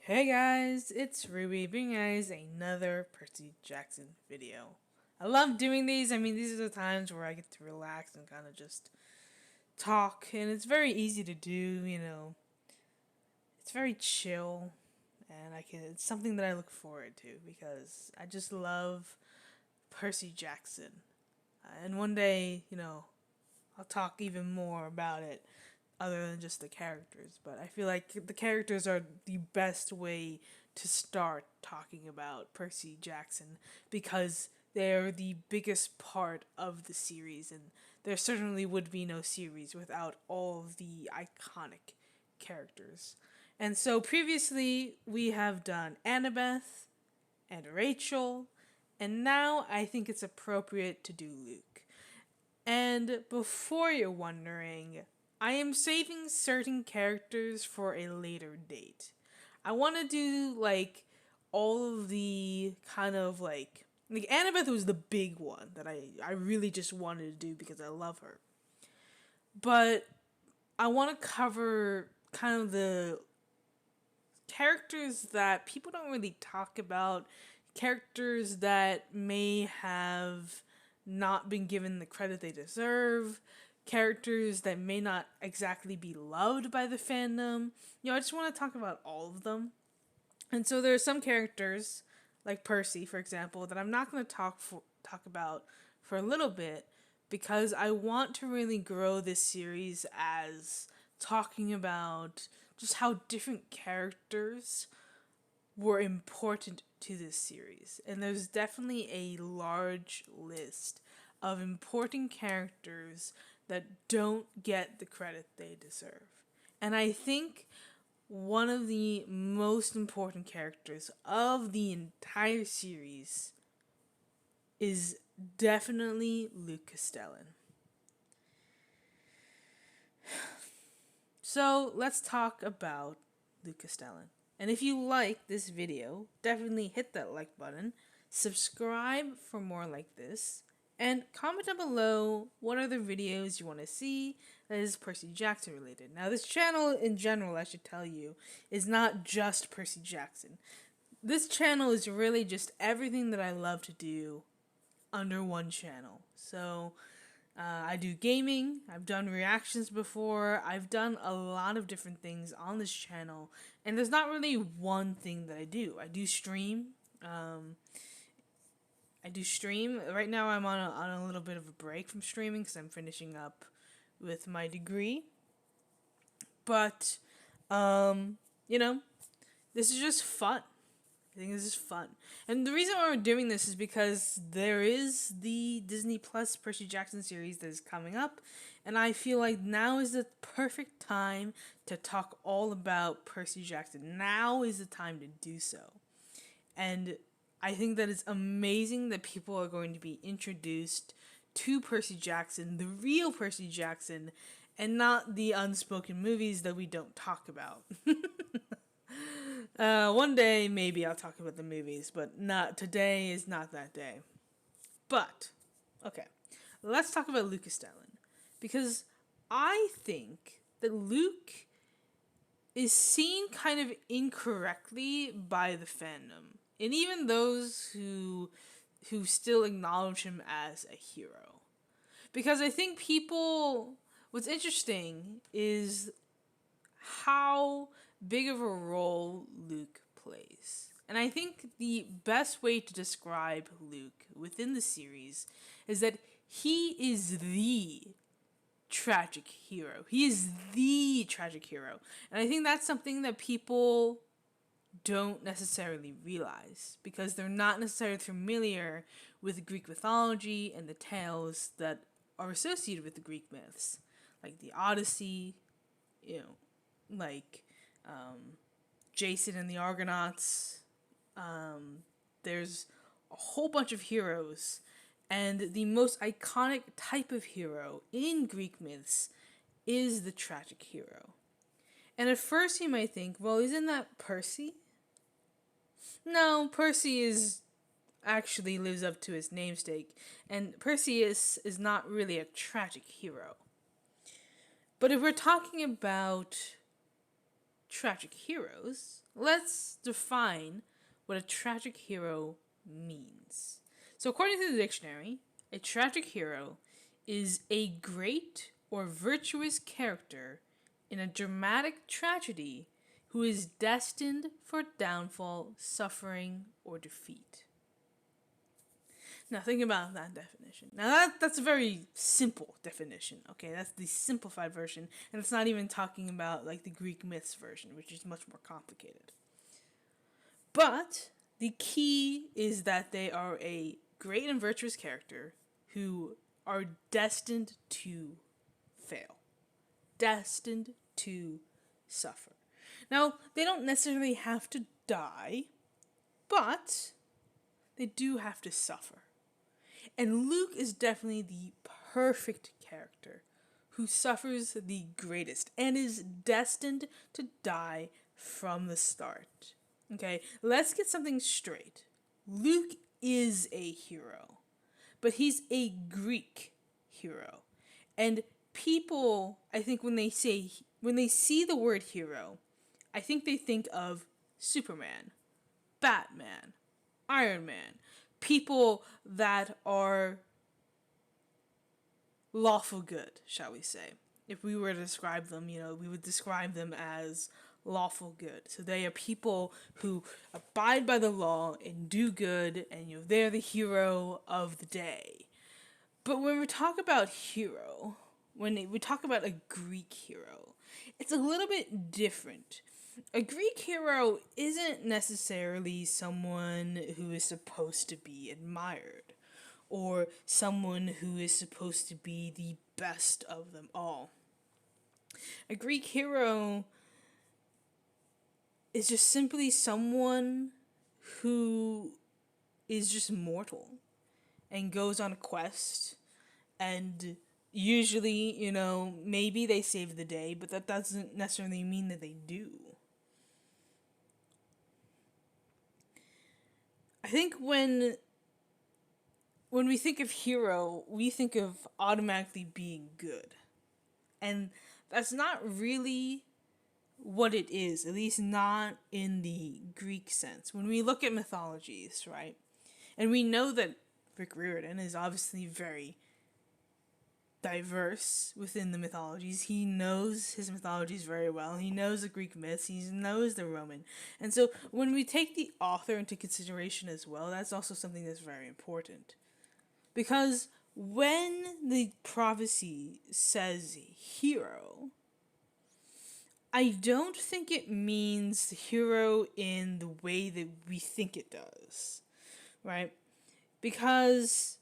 Hey guys, it's Ruby bringing you guys another Percy Jackson video. I love doing these. These are the times where I get to relax and kind of just talk, and it's very easy to do. It's very chill, and it's something that I look forward to because I just love Percy Jackson. And one day, I'll talk even more about it other than just the characters, but I feel like the characters are the best way to start talking about Percy Jackson because they're the biggest part of the series, and there certainly would be no series without all of the iconic characters. And so previously we have done Annabeth and Rachel, and now I think it's appropriate to do Luke. And before you're wondering, I am saving certain characters for a later date. I want to do all of the kind of like Annabeth was the big one that I really just wanted to do because I love her. But I want to cover kind of the characters that people don't really talk about, characters that may have not been given the credit they deserve, characters that may not exactly be loved by the fandom. I just want to talk about all of them. And so there are some characters, like Percy, for example, that I'm not going to talk about for a little bit because I want to really grow this series as talking about just how different characters were important to this series. And there's definitely a large list of important characters that don't get the credit they deserve. And I think one of the most important characters of the entire series is definitely Luke Castellan. So let's talk about Luke Castellan. And if you like this video, definitely hit that like button, subscribe for more like this, and comment down below what other videos you want to see that is Percy Jackson related. Now, this channel in general, I should tell you, is not just Percy Jackson. This channel is really just everything that I love to do under one channel. So, I do gaming, I've done reactions before, I've done a lot of different things on this channel, and there's not really one thing that I do. I do stream. Right now I'm on a little bit of a break from streaming because I'm finishing up with my degree. But, this is just fun. I think this is fun. And the reason why we're doing this is because there is the Disney Plus Percy Jackson series that is coming up, and I feel like now is the perfect time to talk all about Percy Jackson. Now is the time to do so. And I think that it's amazing that people are going to be introduced to Percy Jackson, the real Percy Jackson, and not the unspoken movies that we don't talk about. One day, maybe I'll talk about the movies, but not today is not that day. But, okay, let's talk about Luke Castellan. Because I think that Luke is seen kind of incorrectly by the fandom. And even those who still acknowledge him as a hero. Because I think what's interesting is how big of a role Luke plays. And I think the best way to describe Luke within the series is that he is the tragic hero. He is the tragic hero. And I think that's something that people don't necessarily realize because they're not necessarily familiar with Greek mythology and the tales that are associated with the Greek myths, like the Odyssey, like Jason and the Argonauts. There's a whole bunch of heroes, and the most iconic type of hero in Greek myths is the tragic hero. And at first you might think, well, isn't that Percy? No, Percy actually lives up to his namesake, and Percy is not really a tragic hero. But if we're talking about tragic heroes, let's define what a tragic hero means. So, according to the dictionary, a tragic hero is a great or virtuous character in a dramatic tragedy who is destined for downfall, suffering, or defeat. Now, think about that definition. Now, that's a very simple definition, okay? That's the simplified version, and it's not even talking about, like, the Greek myths version, which is much more complicated. But the key is that they are a great and virtuous character who are destined to fail, destined to suffer. Now, they don't necessarily have to die, but they do have to suffer. And Luke is definitely the perfect character who suffers the greatest and is destined to die from the start. Okay, let's get something straight. Luke is a hero, but he's a Greek hero. And people, I think when they see the word hero, I think they think of Superman, Batman, Iron Man, people that are lawful good, shall we say. If we were to describe them, we would describe them as lawful good. So they are people who abide by the law and do good, and they're the hero of the day. But when we talk about hero, when we talk about a Greek hero, it's a little bit different. A Greek hero isn't necessarily someone who is supposed to be admired, or someone who is supposed to be the best of them all. A Greek hero is just simply someone who is just mortal and goes on a quest, and usually, maybe they save the day, but that doesn't necessarily mean that they do. I think when we think of hero, we think of automatically being good. And that's not really what it is, at least not in the Greek sense. When we look at mythologies, right? And we know that Rick Riordan is obviously very diverse within the mythologies. He knows his mythologies very well. He knows the Greek myths. He knows the Roman. And so when we take the author into consideration as well, that's also something that's very important. Because when the prophecy says hero, I don't think it means hero in the way that we think it does, right? Because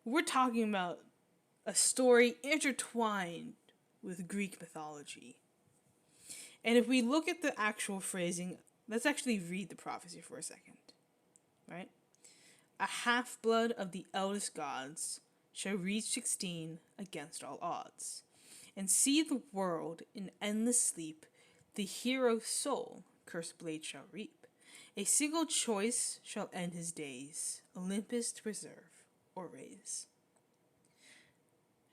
we're talking about a story intertwined with Greek mythology. And if we look at the actual phrasing, let's actually read the prophecy for a second, right? A half-blood of the eldest gods shall reach 16 against all odds, and see the world in endless sleep. The hero's soul cursed blade shall reap. A single choice shall end his days, Olympus to preserve or raise.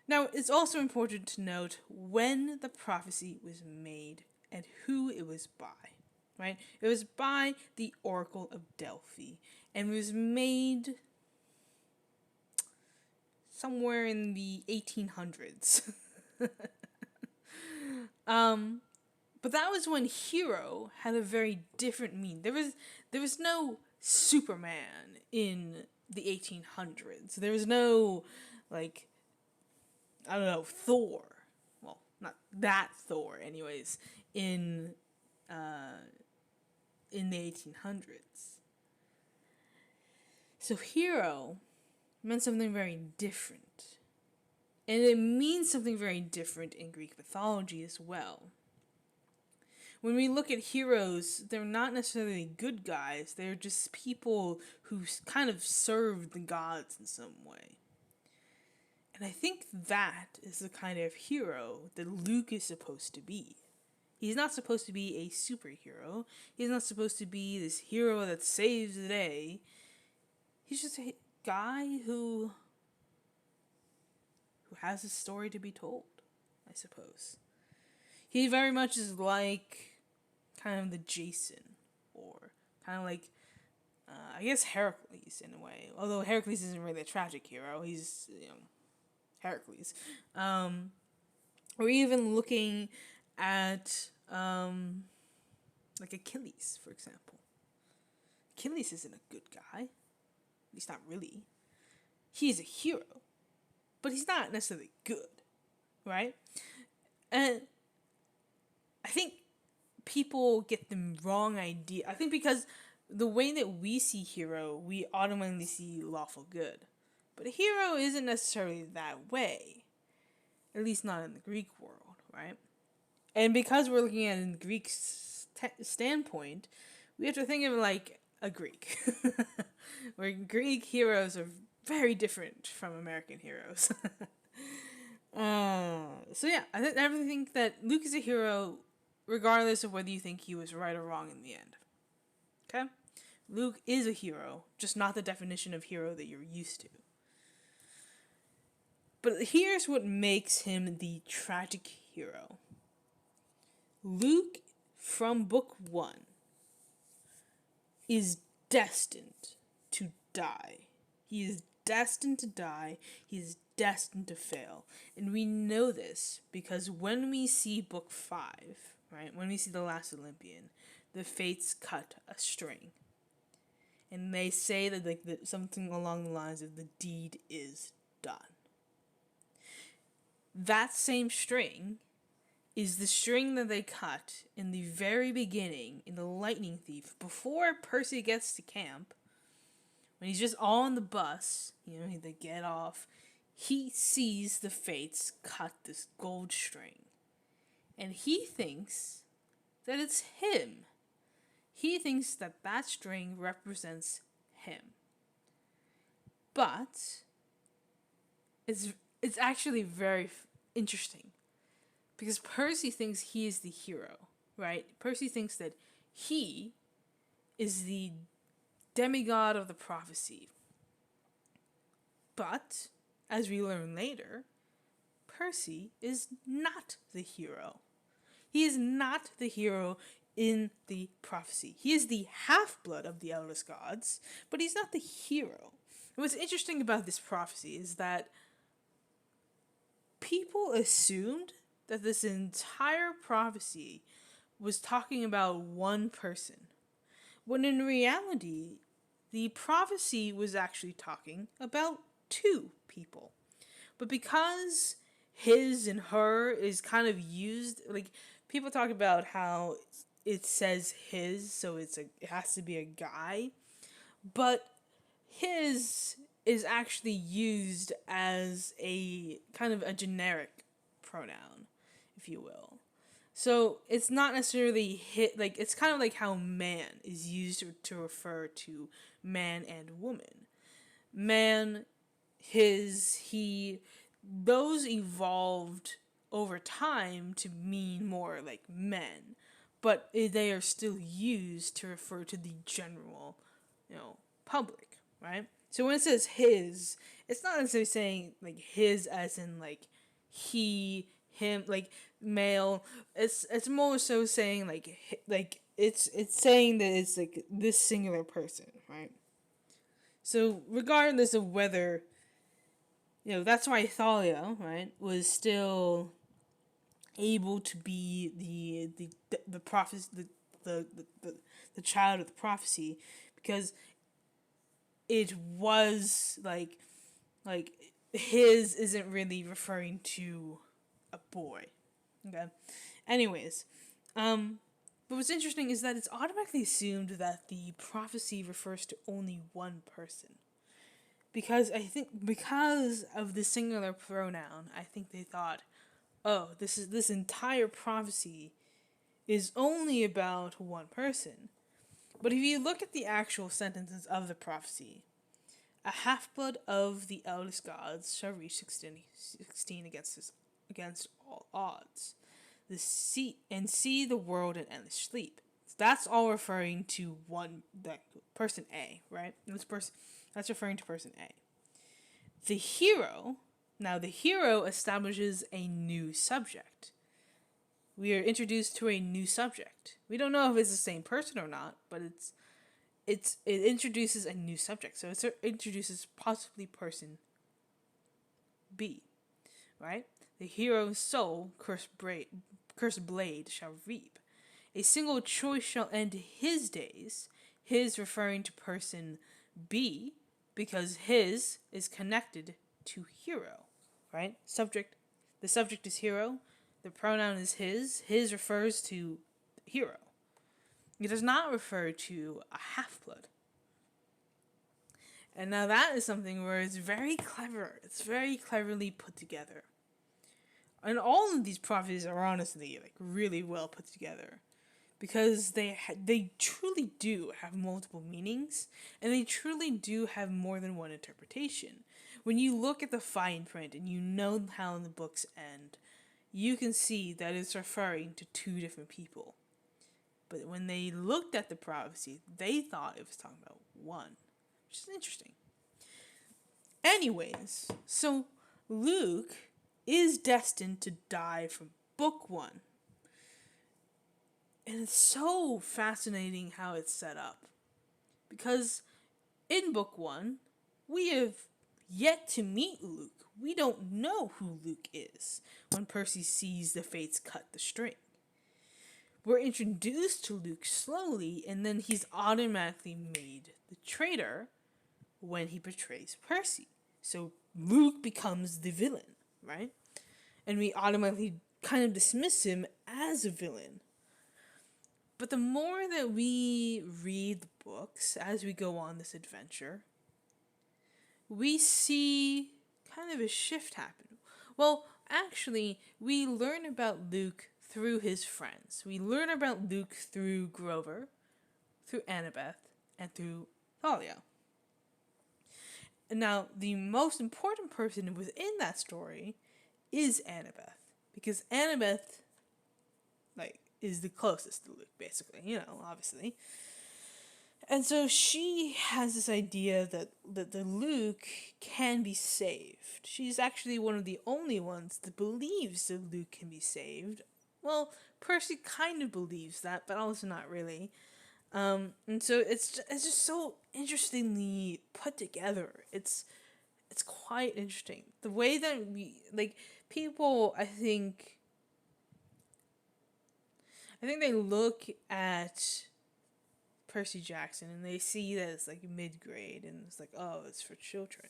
Now, it's also important to note when the prophecy was made and who it was by, right? It was by the Oracle of Delphi, and it was made somewhere in the 1800s. But that was when hero had a very different meaning. There was no Superman in the 1800s. There was no, Thor. Well, not that Thor, anyways, in the 1800s. So hero meant something very different. And it means something very different in Greek mythology as well. When we look at heroes, they're not necessarily good guys. They're just people who kind of serve the gods in some way. And I think that is the kind of hero that Luke is supposed to be. He's not supposed to be a superhero. He's not supposed to be this hero that saves the day. He's just a guy who has a story to be told, I suppose. He very much is like kind of the Jason, or kind of like, I guess Heracles in a way. Although Heracles isn't really a tragic hero, he's, Heracles. Or even looking at, like Achilles, for example. Achilles isn't a good guy. At least not really. He's a hero, but he's not necessarily good, right? And I think people get the wrong idea. I think because the way that we see hero, we automatically see lawful good. But a hero isn't necessarily that way. At least not in the Greek world, right? And because we're looking at it in the Greek standpoint, we have to think of it like a Greek. Where Greek heroes are very different from American heroes. So yeah, I think that Luke is a hero regardless of whether you think he was right or wrong in the end. Okay? Luke is a hero, just not the definition of hero that you're used to. But here's what makes him the tragic hero. Luke, from book 1, is destined to die. He is destined to die. He is destined to fail. And we know this because when we see book 5, right, when we see The Last Olympian, the fates cut a string. And they say that something along the lines of the deed is done. That same string is the string that they cut in the very beginning in The Lightning Thief, before Percy gets to camp. When he's just on the bus, they get off, he sees the fates cut this gold string. And he thinks that it's him. He thinks that that string represents him. But it's actually very interesting. Because Percy thinks he is the hero, right? Percy thinks that he is the demigod of the prophecy. But, as we learn later, Percy is not the hero. He is not the hero in the prophecy. He is the half-blood of the Eldest Gods, but he's not the hero. And what's interesting about this prophecy is that people assumed that this entire prophecy was talking about one person, when in reality, the prophecy was actually talking about 2 people. But because his and her is kind of used, like, people talk about how it says his, so it has to be a guy, but his is actually used as a kind of a generic pronoun, if you will. So it's not necessarily it's kind of like how man is used to refer to man and woman. Man, his, he, those evolved over time to mean more like men, but they are still used to refer to the general, public, right? So when it says his, it's not necessarily saying like his as in like he, him, like male. It's more so saying like it's saying that it's like this singular person, right? So regardless of whether, that's why Thalia, right, was still able to be the prophet, the child of the prophecy, because it was like his isn't really referring to a boy. Okay. Anyways, but what's interesting is that it's automatically assumed that the prophecy refers to only one person. Because of the singular pronoun, I think they thought, oh, this entire prophecy is only about one person. But if you look at the actual sentences of the prophecy, a half-blood of the eldest gods shall reach 16 against all odds. See the world in endless sleep. That's all referring to person A, right? That's referring to person A. The hero establishes a new subject. we are introduced to a new subject. We don't know if it's the same person or not, but it introduces a new subject. So it introduces possibly person B, right? The hero's soul, cursed blade shall reap. A single choice shall end his days. His referring to person B, because his is connected to hero, right? The subject is hero. The pronoun is his. His refers to hero. It does not refer to a half-blood. And now that is something where it's very clever. It's very cleverly put together. And all of these prophecies are honestly like really well put together, because they truly do have multiple meanings, and they truly do have more than one interpretation. When you look at the fine print and you know how the books end, you can see that it's referring to two different people. But when they looked at the prophecy, they thought it was talking about one, which is interesting. Anyways, so Luke is destined to die from book 1. And it's so fascinating how it's set up. Because in book 1, we have yet to meet Luke. We don't know who Luke is when Percy sees the fates cut the string. We're introduced to Luke slowly, and then he's automatically made the traitor when he betrays Percy. So Luke becomes the villain, right? And we automatically kind of dismiss him as a villain. But the more that we read the books as we go on this adventure, we see kind of a shift happen. Well, actually, we learn about Luke through his friends. We learn about Luke through Grover, through Annabeth, and through Thalia. And now, the most important person within that story is Annabeth, because Annabeth, is the closest to Luke, basically, obviously. And so she has this idea that the Luke can be saved. She's actually one of the only ones that believes that Luke can be saved. Well, Percy kind of believes that, but also not really. And so it's just so interestingly put together. It's quite interesting. The way that people, I think they look at Percy Jackson and they see that it's mid-grade and it's it's for children.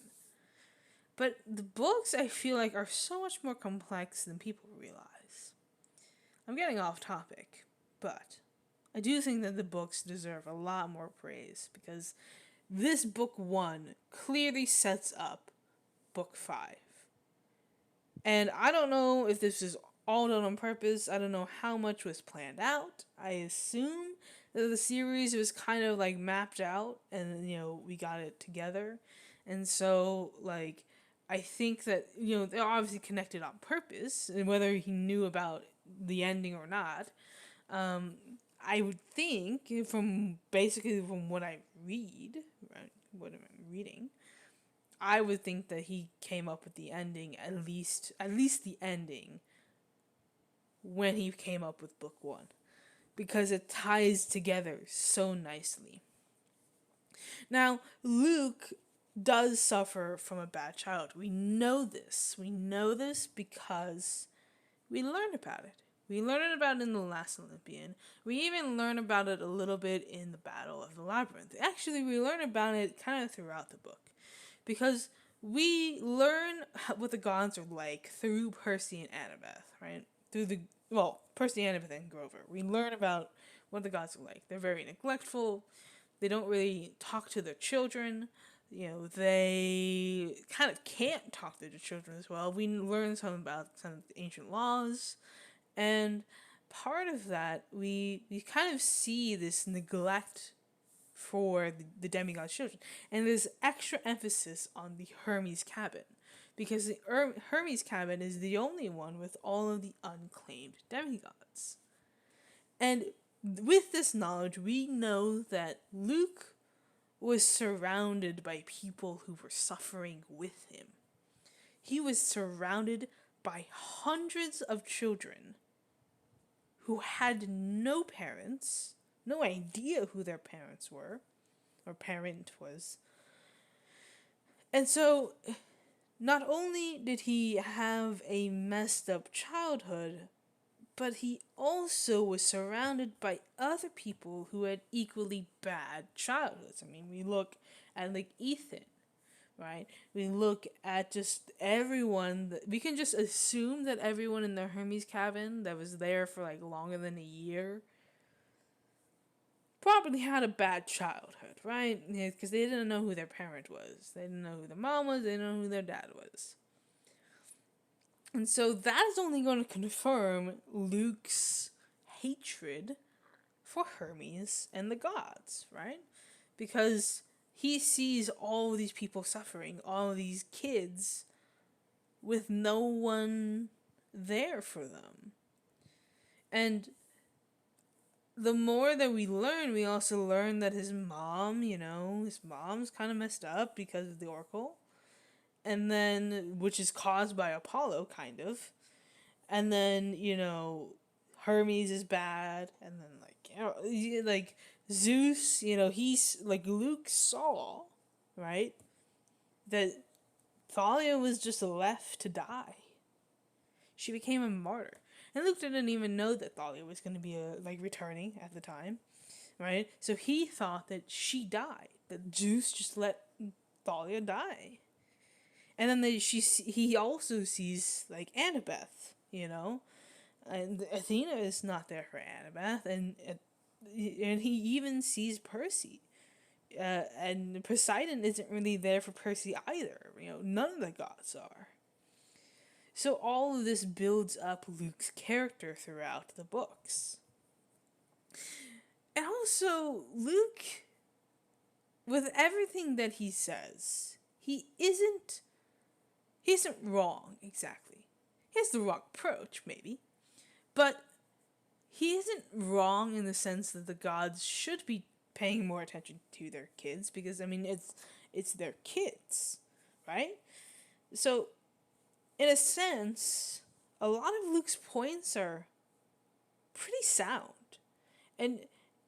But the books, I feel are so much more complex than people realize. I'm getting off topic, but I do think that the books deserve a lot more praise, because this book 1 clearly sets up book 5. And I don't know if this is all done on purpose. I don't know how much was planned out. I assume that the series was kind of mapped out and we got it together. And so I think that they're obviously connected on purpose, and whether he knew about the ending or not, I would think from what I read, right, what I'm reading, I would think that he came up with the ending, at least the ending, when he came up with book 1, because it ties together so nicely. Now, Luke does suffer from a bad childhood. We know this. We know this because we learn about it. We learn about it in The Last Olympian. We even learn about it a little bit in the Battle of the Labyrinth. Actually, we learn about it kind of throughout the book, because we learn what the gods are like through Percy and Annabeth, right? Percy, Annabeth, and Grover. We learn about what the gods are like. They're very neglectful. They don't really talk to their children. They kind of can't talk to their children as well. We learn some about some of the ancient laws. And part of that, we kind of see this neglect for the demigod's children. And there's extra emphasis on the Hermes cabin, because the Hermes cabin is the only one with all of the unclaimed demigods. And with this knowledge, we know that Luke was surrounded by people who were suffering with him. He was surrounded by hundreds of children who had no parents, no idea who their parents were, or parent was. And so, not only did he have a messed up childhood, but he also was surrounded by other people who had equally bad childhoods. I mean, we look at like Ethan, right? We look at just everyone. We can just assume that everyone in the Hermes cabin that was there for like longer than a year probably had a bad childhood, right? Because they didn't know who their parent was. They didn't know who their mom was. They didn't know who their dad was. And so that is only going to confirm Luke's hatred for Hermes and the gods, right? Because he sees all of these people suffering, all of these kids with no one there for them. And the more that we learn, we also learn that his mom, his mom's kind of messed up because of the Oracle. And then, which is caused by Apollo, kind of. And then, Hermes is bad. And then, like Zeus, he's, like, Luke saw, right, that Thalia was just left to die. She became a martyr. And Luke didn't even know that Thalia was going to be, returning at the time, right? So he thought that she died, that Zeus just let Thalia die. And then he also sees, like, Annabeth, and Athena is not there for Annabeth, and he even sees Percy. And Poseidon isn't really there for Percy either. None of the gods are. So all of this builds up Luke's character throughout the books. And also, Luke, with everything that he says, he isn't wrong, exactly. He has the wrong approach, maybe. But he isn't wrong in the sense that the gods should be paying more attention to their kids, because, I mean, it's their kids, right? So, in a sense, a lot of Luke's points are pretty sound. And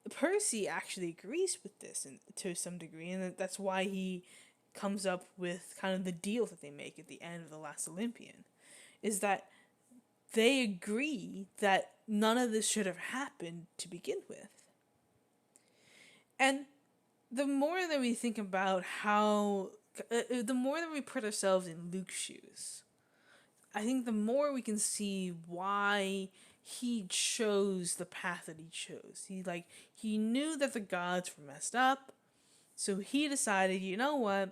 Percy actually agrees with this to some degree, and that's why he comes up with kind of the deal that they make at the end of The Last Olympian, is that they agree that none of this should have happened to begin with. And the more that we think about how, the more that we put ourselves in Luke's shoes, I think the more we can see why he chose the path that he chose. He knew that the gods were messed up, so he decided, you know what,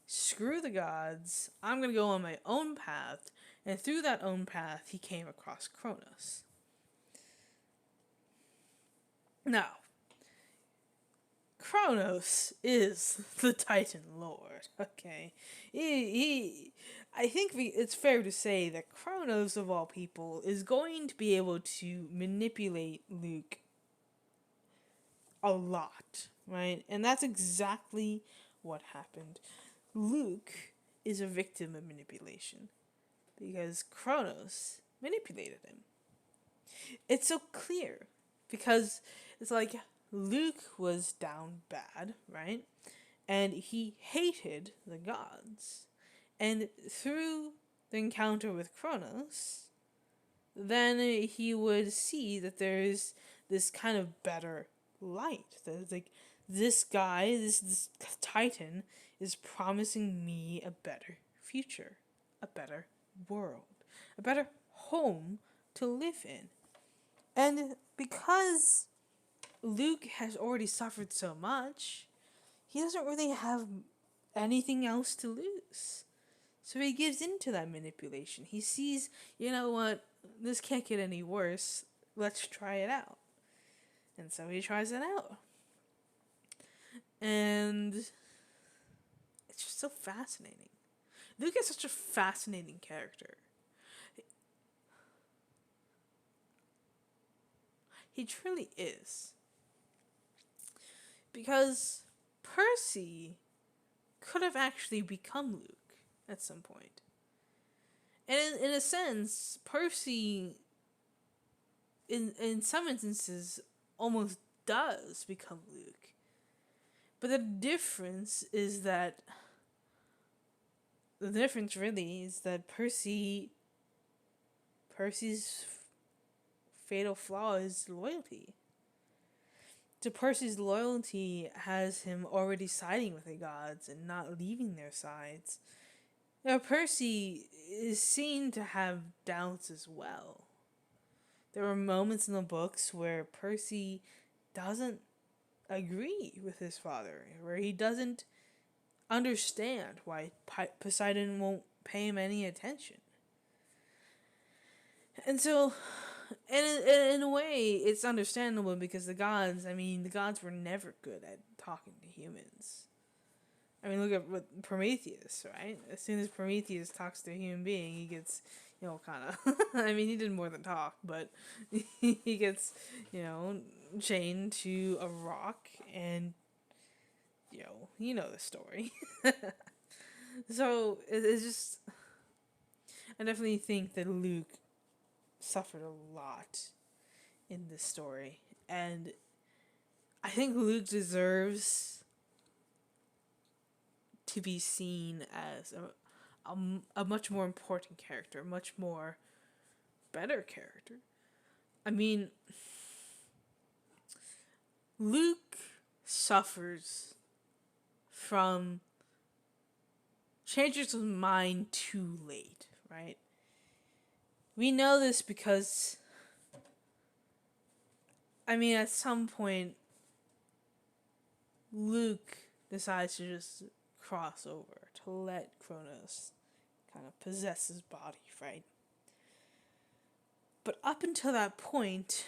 screw the gods, I'm going to go on my own path, and through that own path, he came across Chronos. Now, Chronos is the Titan Lord, okay? I think it's fair to say that Chronos, of all people, is going to be able to manipulate Luke a lot, right? And that's exactly what happened. Luke is a victim of manipulation because Chronos manipulated him. It's so clear because it's like Luke was down bad, right? And he hated the gods. And through the encounter with Chronos, then he would see that there's this kind of better light. That like this guy, this Titan, is promising me a better future, a better world, a better home to live in. And because Luke has already suffered so much, he doesn't really have anything else to lose. So he gives into that manipulation. He sees, you know what, this can't get any worse. Let's try it out. And so he tries it out. And it's just so fascinating. Luke is such a fascinating character. He truly is. Because Percy could have actually become Luke at some point. And in a sense, Percy in some instances, almost does become Luke. But the difference really is that Percy's fatal flaw is loyalty. So Percy's loyalty has him already siding with the gods and not leaving their sides. Now Percy is seen to have doubts as well. There are moments in the books where Percy doesn't agree with his father, where he doesn't understand why Poseidon won't pay him any attention. And so, in a way, it's understandable because the gods were never good at talking to humans. I mean, look at what Prometheus, right? As soon as Prometheus talks to a human being, he gets, kind of... I mean, he did more than talk, but he gets, chained to a rock, and, you know the story. So, it's just... I definitely think that Luke suffered a lot in this story, and I think Luke deserves to be seen as a much more important character, much more better character. I mean, Luke suffers from changes of mind too late, right? We know this because, at some point, Luke decides to just cross over, to let Chronos kind of possess his body, right? But up until that point,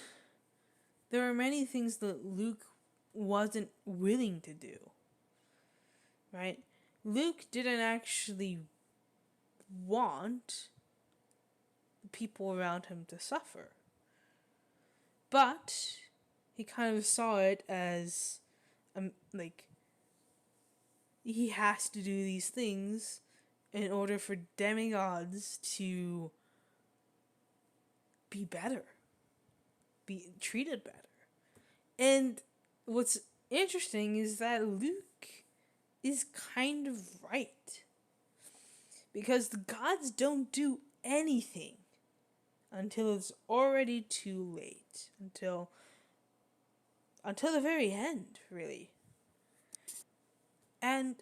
there are many things that Luke wasn't willing to do, right? Luke didn't actually want the people around him to suffer. But he kind of saw it as, he has to do these things in order for demigods to be better, be treated better. And what's interesting is that Luke is kind of right. Because the gods don't do anything until it's already too late. Until the very end, really. And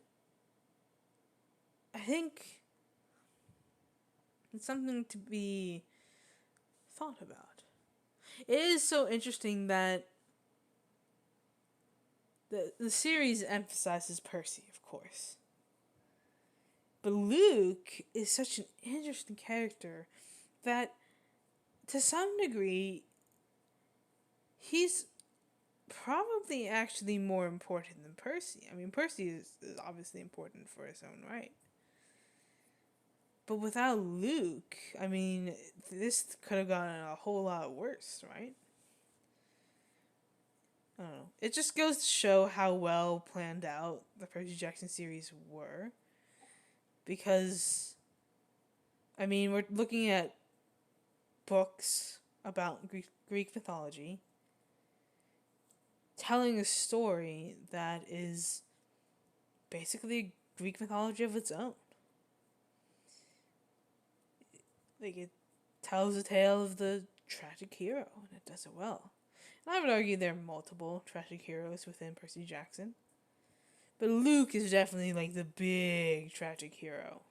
I think it's something to be thought about. It is so interesting that the series emphasizes Percy, of course. But Luke is such an interesting character that, to some degree, he's probably actually more important than Percy. I mean, Percy is obviously important for his own right. But without Luke, this could have gotten a whole lot worse, right? I don't know. It just goes to show how well planned out the Percy Jackson series were. Because, we're looking at books about Greek mythology, telling a story that is basically Greek mythology of its own. It tells a tale of the tragic hero, and it does it well. And I would argue there are multiple tragic heroes within Percy Jackson. But Luke is definitely, the big tragic hero.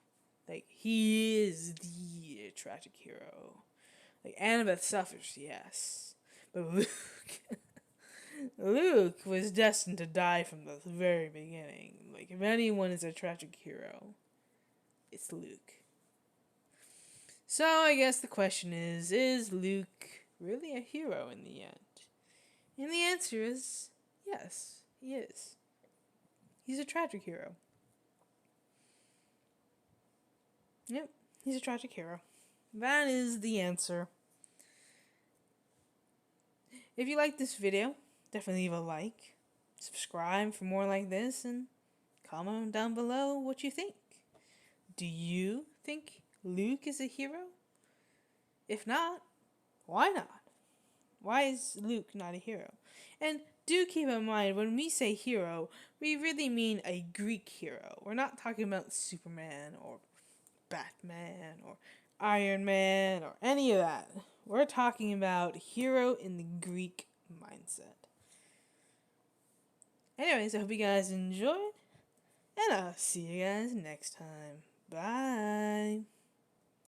He is the tragic hero. Annabeth suffers, yes. But Luke was destined to die from the very beginning. If anyone is a tragic hero, it's Luke. So I guess the question is Luke really a hero in the end? And the answer is yes, he is. He's a tragic hero. Yep, he's a tragic hero. That is the answer. If you like this video, definitely leave a like, subscribe for more like this, and comment down below what you think. Do you think Luke is a hero? If not, why not? Why is Luke not a hero? And do keep in mind, when we say hero, we really mean a Greek hero. We're not talking about Superman or Batman or Iron Man or any of that. We're talking about hero in the Greek mindset. Anyways, I hope you guys enjoyed, and I'll see you guys next time. Bye.